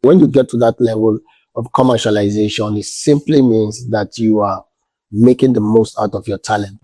When you get to that level of commercialization, it simply means that you are making the most out of your talent.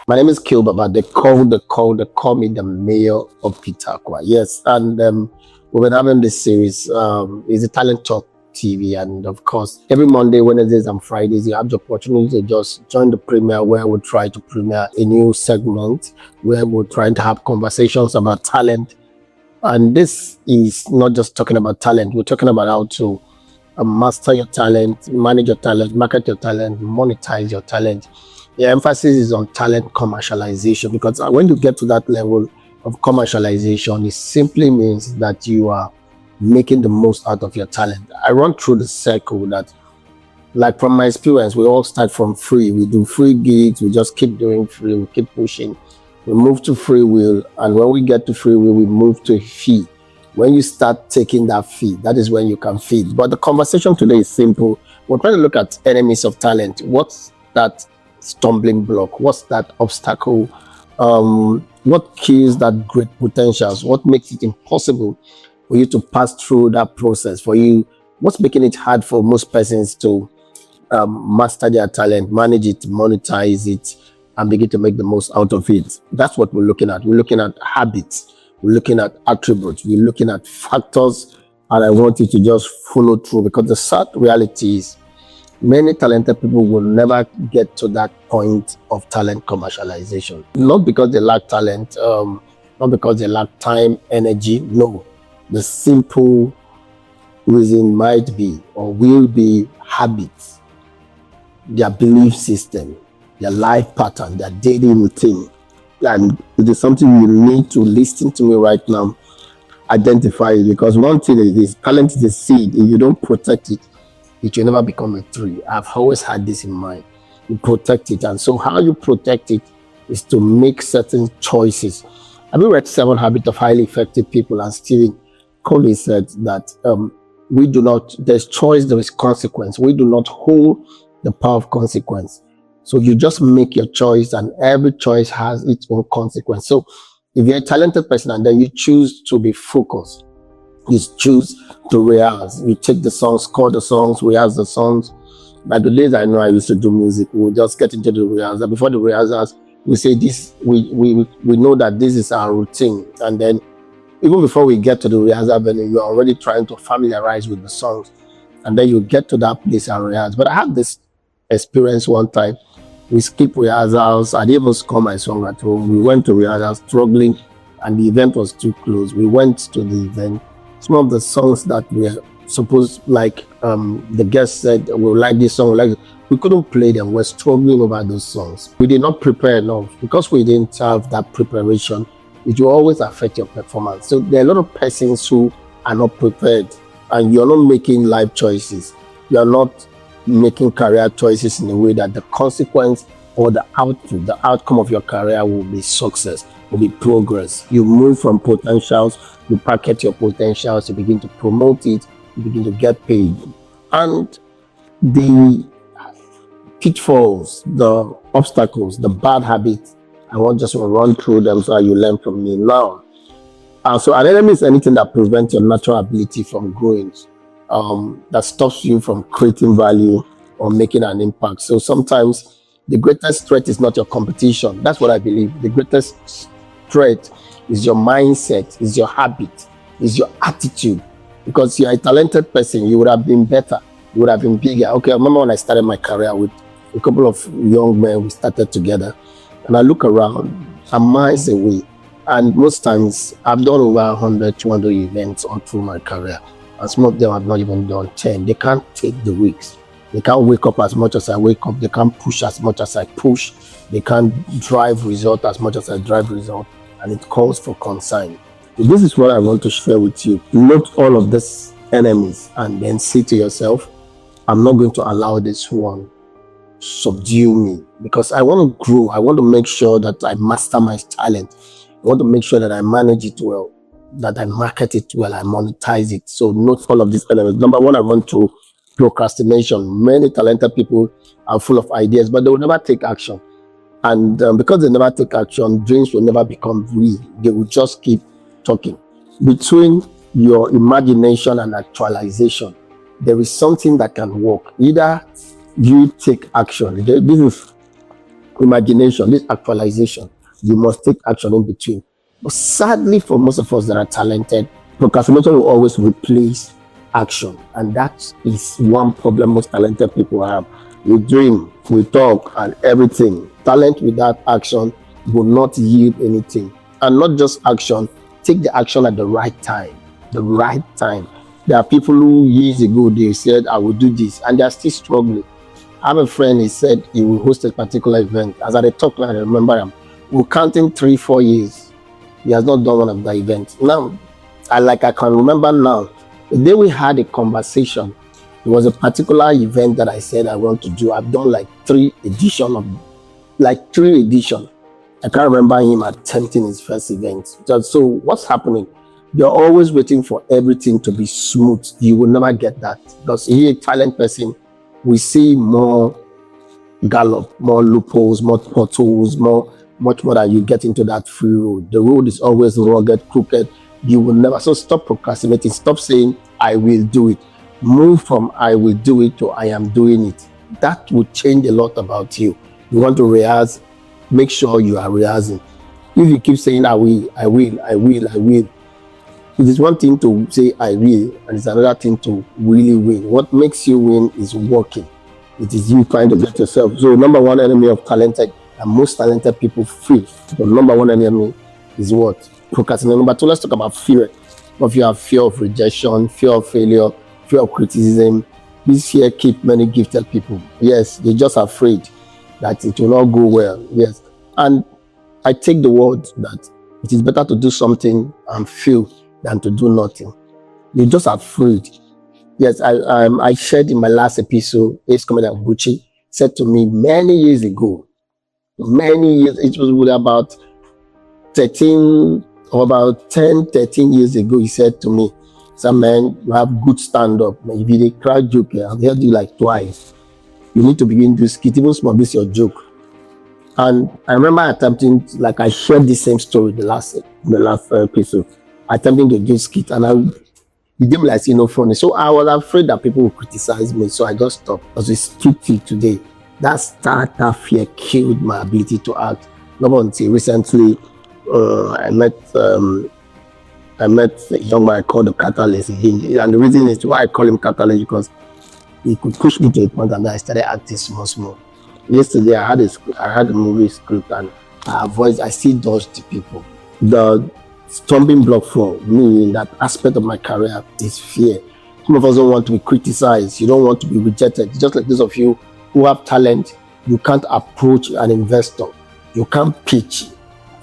My name is Kilbaba. They call me the mayor of Pitakwa. Yes, and we've been having this series. It's a Talent Talk TV, and of course, every Monday, Wednesdays, and Fridays, you have the opportunity to just join the premiere where we try to premiere a new segment where we're trying to have conversations about talent. And this is not just talking about talent. We're talking about how to master your talent, manage your talent, market your talent, monetize your talent. The emphasis is on talent commercialization, because when you get to that level of commercialization, it simply means that you are making the most out of your talent. I run through the circle that, like from my experience, we all start from free. We do free gigs, we just keep doing free, we keep pushing. We move to free will, and when we get to free will, we move to a fee. When you start taking that fee, that is when you can feed. But the conversation today is simple. We're trying to look at enemies of talent. What's that stumbling block? What's that obstacle? What kills that great potentials? What makes it impossible for you to pass through that process? For you, what's making it hard for most persons to master their talent, manage it, monetize it, and begin to make the most out of it? That's what we're looking at. We're looking at habits. We're looking at attributes. We're looking at factors, and I want you to just follow through, because the sad reality is many talented people will never get to that point of talent commercialization. Not because they lack talent, not because they lack time, energy. No, the simple reason might be or will be habits, their belief system, their life pattern, their daily routine. And it is something you need to listen to me right now, identify it, because one thing is this: talent is a seed. If you don't protect it, it will never become a tree. I've always had this in mind. You protect it. And so how you protect it is to make certain choices. Have you read 7 Habits of Highly Effective People? And Stephen Covey said that we do not, there's choice, there is consequence. We do not hold the power of consequence. So you just make your choice, and every choice has its own consequence. So if you're a talented person and then you choose to be focused, you choose to rehearse, you take the songs, score the songs, rehearse the songs. By the days I know I used to do music, we'll just get into the rehearsal. Before the rehearsals, we say this, we know that this is our routine. And then even before we get to the rehearsal venue, you're already trying to familiarize with the songs. And then you get to that place and rehearse. But I had this experience one time. We skipped rehearsals. I didn't even score my song at home. We went to rehearsals struggling, and the event was too close. We went to the event. Some of the songs that were supposed, like the guest said, we like this song, we couldn't play them. We're struggling over those songs. We did not prepare enough. Because we didn't have that preparation, it will always affect your performance. So there are a lot of persons who are not prepared, and you're not making life choices. You're not making career choices in a way that the consequence or the output, the outcome of your career will be success, will be progress. You move from potentials, you packet your potentials, you begin to promote it, you begin to get paid. And the pitfalls, the obstacles, the bad habits, I want just to run through them so you learn from me now. So an enemy is anything that prevents your natural ability from growing, that stops you from creating value or making an impact. So sometimes the greatest threat is not your competition. That's what I believe. The greatest threat is your mindset, is your habit, is your attitude. Because you're a talented person, you would have been better, you would have been bigger. Okay, I remember when I started my career with a couple of young men, we started together, and I look around, I'm miles away. And most times I've done over 100, 200 events all through my career. And some of them have not even done 10. They can't take the risks. They can't wake up as much as I wake up. They can't push as much as I push. They can't drive result as much as I drive result. And it calls for concern. So this is what I want to share with you. Note all of these enemies and then say to yourself, I'm not going to allow this one subdue me, because I want to grow. I want to make sure that I master my talent. I want to make sure that I manage it well, that I market it well, I monetize it. So note all of these elements. Number one, I run to procrastination. Many talented people are full of ideas, but they will never take action. And because they never take action, dreams will never become real. They will just keep talking. Between your imagination and actualization, there is something that can work. Either you take action. This is imagination, this actualization. You must take action in between. But sadly, for most of us that are talented, procrastination will always replace action. And that is one problem most talented people have. We dream, we talk, and everything. Talent without action will not yield anything. And not just action, take the action at the right time. The right time. There are people who years ago they said, I will do this, and they are still struggling. I have a friend, he said he will host a particular event. As I talked, I remember him. We're counting 3-4 years. He has not done one of the events. Now, I can remember now, the day we had a conversation, it was a particular event that I said I want to do. I've done like 3 editions. I can't remember him attempting his first event. So what's happening? You're always waiting for everything to be smooth. You will never get that. Because he a talent person, we see more gallop, more loopholes, more potholes, much more that you get into that free road. The road is always rugged, crooked. You will never. So stop procrastinating. Stop saying, I will do it. Move from I will do it to I am doing it. That will change a lot about you. You want to rehearse, make sure you are rehearsing. If you keep saying I will, it is one thing to say I will, and it's another thing to really win. What makes you win is working. It is you trying to get yourself. So number one enemy of talented and most talented people fail. The number one enemy is what? Procrastination. Number two, let's talk about fear. If you have fear of rejection, fear of failure, fear of criticism, this fear keeps many gifted people. Yes, they're just afraid that it will not go well. Yes. And I take the word that it is better to do something and fail than to do nothing. You're just afraid. Yes, I shared in my last episode, Ace Comedian Gucci said to me many years ago, it was about 13 or about 10, 13 years ago, he said to me, "Some man, you have good stand-up. If you cry joke, I've heard you like twice. You need to begin to skit, even small, this your joke." And I remember attempting, like I shared the same story the last episode, attempting to do skit, and it didn't like see no funny. So I was afraid that people would criticize me, so I just stopped. As we speak to you today, that fear killed my ability to act. Not until recently, I met a young man called the Catalyst, and the reason is why I call him Catalyst because he could push me to a point, and then I started acting small. Yesterday, I had a movie script, and I still dodge the people. The stumbling block for me in that aspect of my career is fear. Some of us don't want to be criticized. You don't want to be rejected. Just like those of you who have talent, you can't approach an investor. You can't pitch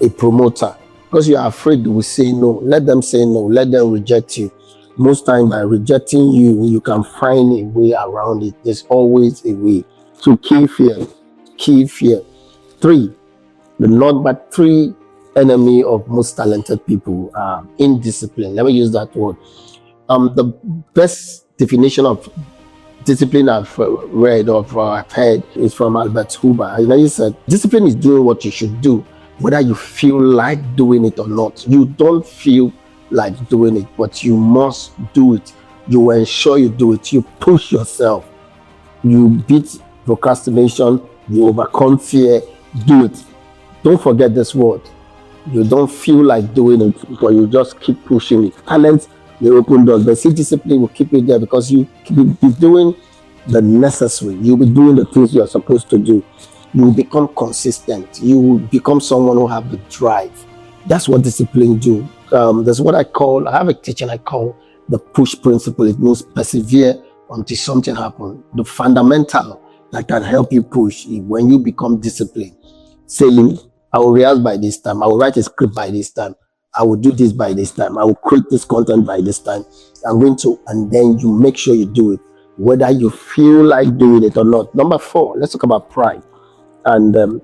a promoter because you are afraid they will say no. Let them say no. Let them reject you. Most times by rejecting you, you can find a way around it. There's always a way. So kill fear. 3, the number 3 enemy of most talented people are indiscipline. Let me use that word. The best definition of discipline I've read or I've heard is from Albert Huber. He said, discipline is doing what you should do, whether you feel like doing it or not. You don't feel like doing it, but you must do it. You ensure you do it. You push yourself. You beat procrastination. You overcome fear. Do it. Don't forget this word. You don't feel like doing it, but you just keep pushing it. Talent may open doors, but self-discipline will keep you there because you will be doing the necessary. You'll be doing the things you are supposed to do. You will become consistent. You will become someone who have the drive. That's what discipline do. That's what I have a teaching I call the push principle. It means persevere until something happens. The fundamental that can help you push when you become disciplined, saying, I will rehearse by this time. I will write a script by this time. I will do this by this time. I will create this content by this time. I'm going to, and then you make sure you do it, whether you feel like doing it or not. Number 4, let's talk about pride and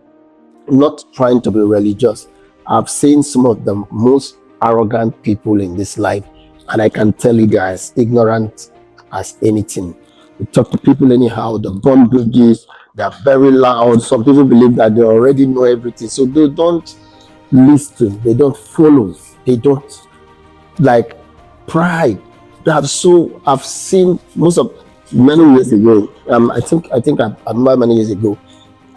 not trying to be religious. I've seen some of the most arrogant people in this life, and I can tell you guys, ignorant as anything. You talk to people anyhow, the burn bridges, They are very loud. Some people believe that they already know everything. So they don't listen. They don't follow. They don't like pride. I've seen most of many years ago. I think I remember many years ago.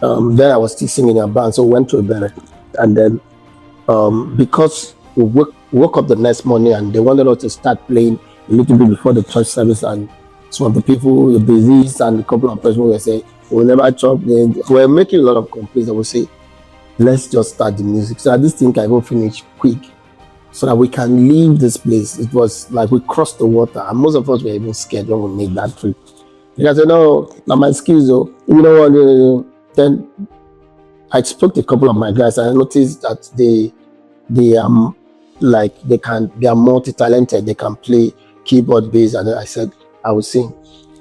Then I was still singing in a band, so went to a band, and then because we woke up the next morning and they wanted us to start playing a little bit before the church service, and some of the people, the business and a couple of people were saying, we'll never chop. Then we were making a lot of complaints. I would say, let's just start the music. So I just think I go finish quick so that we can leave this place. It was like we crossed the water, and most of us were even scared when we made that trip. Because I said, no, not my skills though. You know what? Then I spoke to a couple of my guys and I noticed that they are multi-talented. They can play keyboard, bass, and I said I would sing.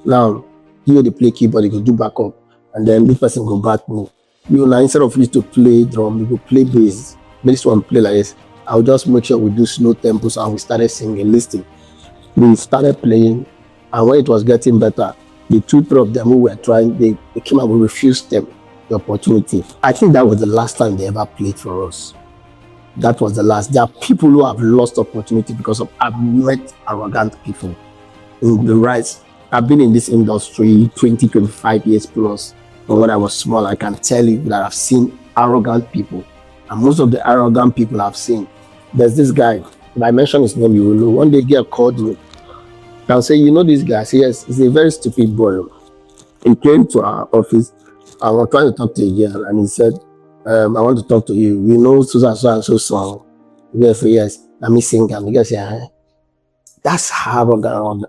Now you they play keyboard, you go do backup, and then this person go back me. You know, instead of you to play drum, you go play bass. Make this one play like this. I'll just make sure we do slow tempos, and we started singing, listening. We started playing, and when it was getting better, the 2-3 of them who were trying, they came out, we refused them the opportunity. I think that was the last time they ever played for us. That was the last. There are people who have lost opportunity because of, I've met arrogant people in the rise. I've been in this industry 20, 25 years plus. But when I was small, I can tell you that I've seen arrogant people. And most of the arrogant people I've seen, there's this guy, if I mention his name, you will know. One day, girl called me. I'll say, you know this guy? I say, yes, he's a very stupid boy. He came to our office. I was trying to talk to a girl, and he said, I want to talk to you. You know Susan so and so song. The girl said, yes, let me sing. And the girl said, that's arrogant.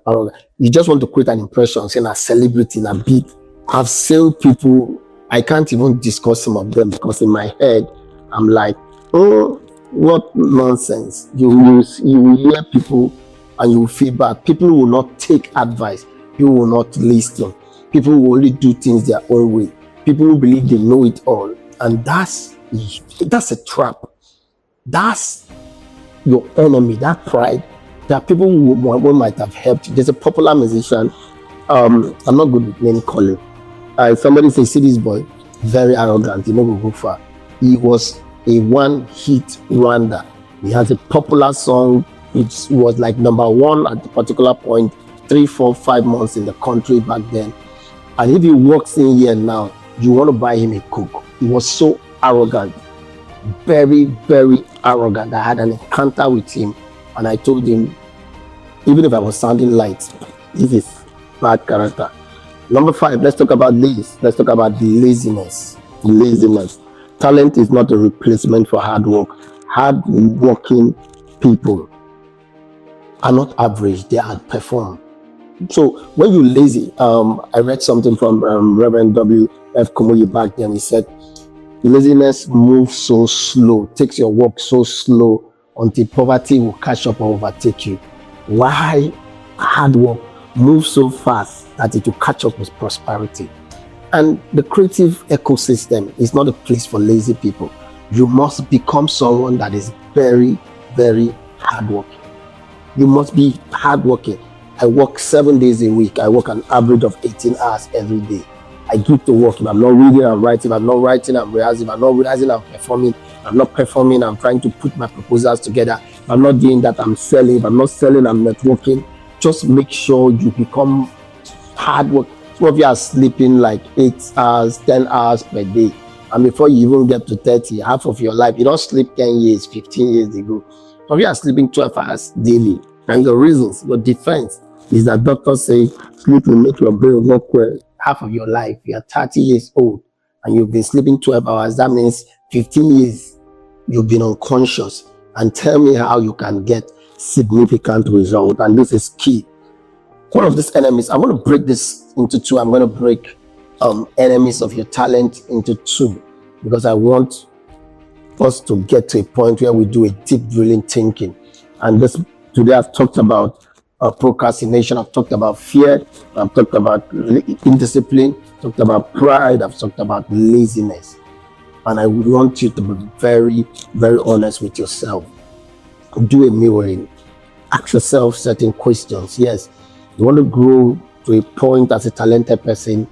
You just want to create an impression, saying a celebrity, a big. I've seen people, I can't even discuss some of them because in my head, I'm like, oh, what nonsense. You will hear people and you will feel bad. People will not take advice. People will not listen. People will only do things their own way. People who believe they know it all. And that's a trap. That's your enemy, that pride. There are people who might have helped you. There's a popular musician. I'm not good with name calling. Somebody says, see this boy, very arrogant, he never go far. He was a one-hit wonder. He has a popular song. It was like number one at a particular point, 3, 4, 5 months in the country back then. And if he walks in here now, you want to buy him a Coke. He was so arrogant, very, very arrogant. I had an encounter with him, and I told him, even if I was sounding light, this is bad character. Number 5, let's talk about this. Let's talk about laziness. Laziness. Talent is not a replacement for hard work. Hard working people are not average, they outperform. So when you're lazy, I read something from Reverend W.F. Kumuyi back then. He said, laziness moves so slow, takes your work so slow until poverty will catch up or overtake you. Why hard work moves so fast that it will catch up with prosperity? And the creative ecosystem is not a place for lazy people. You must become someone that is very, very hardworking. You must be hardworking. I work 7 days a week. I work an average of 18 hours every day. I get to work. If I'm not reading, I'm writing. If I'm not writing, I'm rehearsing. If I'm not rehearsing, I'm performing. If I'm not performing, I'm trying to put my proposals together. If I'm not doing that, I'm selling. If I'm not selling, I'm networking. Just make sure you become hardworking. Some of you are sleeping like 8 hours, 10 hours per day. And before you even get to 30, half of your life, you don't sleep 10 years, 15 years ago. Some of you are sleeping 12 hours daily. And the reasons, your defense, is that doctors say sleep will make your brain work well. Half of your life, you're 30 years old and you've been sleeping 12 hours. That means 15 years you've been unconscious. And tell me how you can get significant results. And this is key. One of these enemies, I'm going to break this into 2. I'm going to break enemies of your talent into 2 because I want us to get to a point where we do a deep drilling thinking. And this today I've talked about procrastination, I've talked about fear, I've talked about indiscipline, talked about pride, I've talked about laziness. And I want you to be very, very honest with yourself. Do a mirroring. Ask yourself certain questions. Yes, you want to grow to a point as a talented person.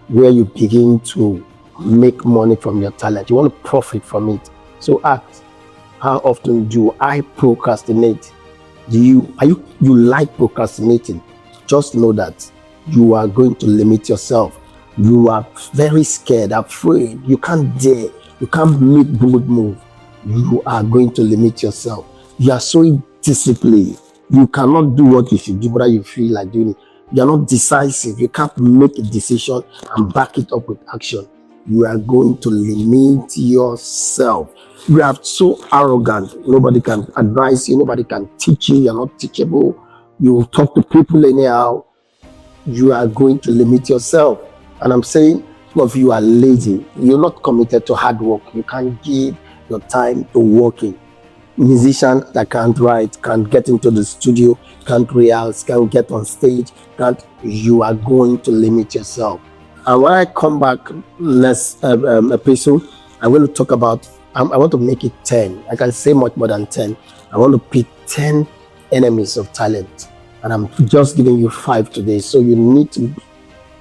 where you begin to make money from your talent. You want to profit from it. So ask, how often do I procrastinate? You like procrastinating? Just know that you are going to limit yourself. You are very scared, afraid. You can't dare. You can't make bold move. You are going to limit yourself. You are so disciplined. You cannot do what you should do, whether you feel like doing it. You are not decisive. You can't make a decision and back it up with action. You are going to limit yourself. You are so arrogant. Nobody can advise you. Nobody can teach you. You are not teachable. You talk to people anyhow. You are going to limit yourself. And I'm saying, some of you are lazy. You're not committed to hard work. You can't give your time to working. Musicians that can't write, can't get into the studio, can't rehearse, can't get on stage, you are going to limit yourself. And when I come back next episode, I'm going to talk about, I want to make it 10. I can say much more than 10. I want to pick 10 enemies of talent. And I'm just giving you 5 today. So you need to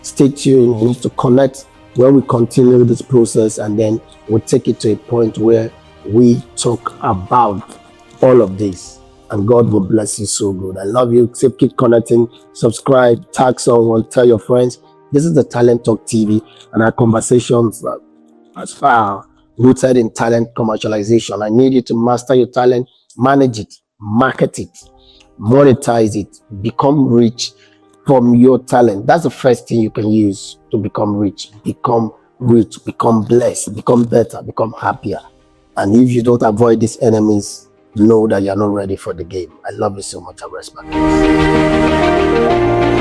stay tuned. You need to connect when we continue this process, and then we'll take it to a point where we talk about all of this. And God will bless you so good. I love you. So keep connecting, subscribe, tag someone, tell your friends. This is the Talent Talk TV, and our conversations as far rooted in talent commercialization. I need you to master your talent, manage it, market it, monetize it, become rich from your talent. That's the first thing you can use to become rich, become blessed, become better, become happier. And if you don't avoid these enemies, know that you're not ready for the game. I love you so much. I respect you.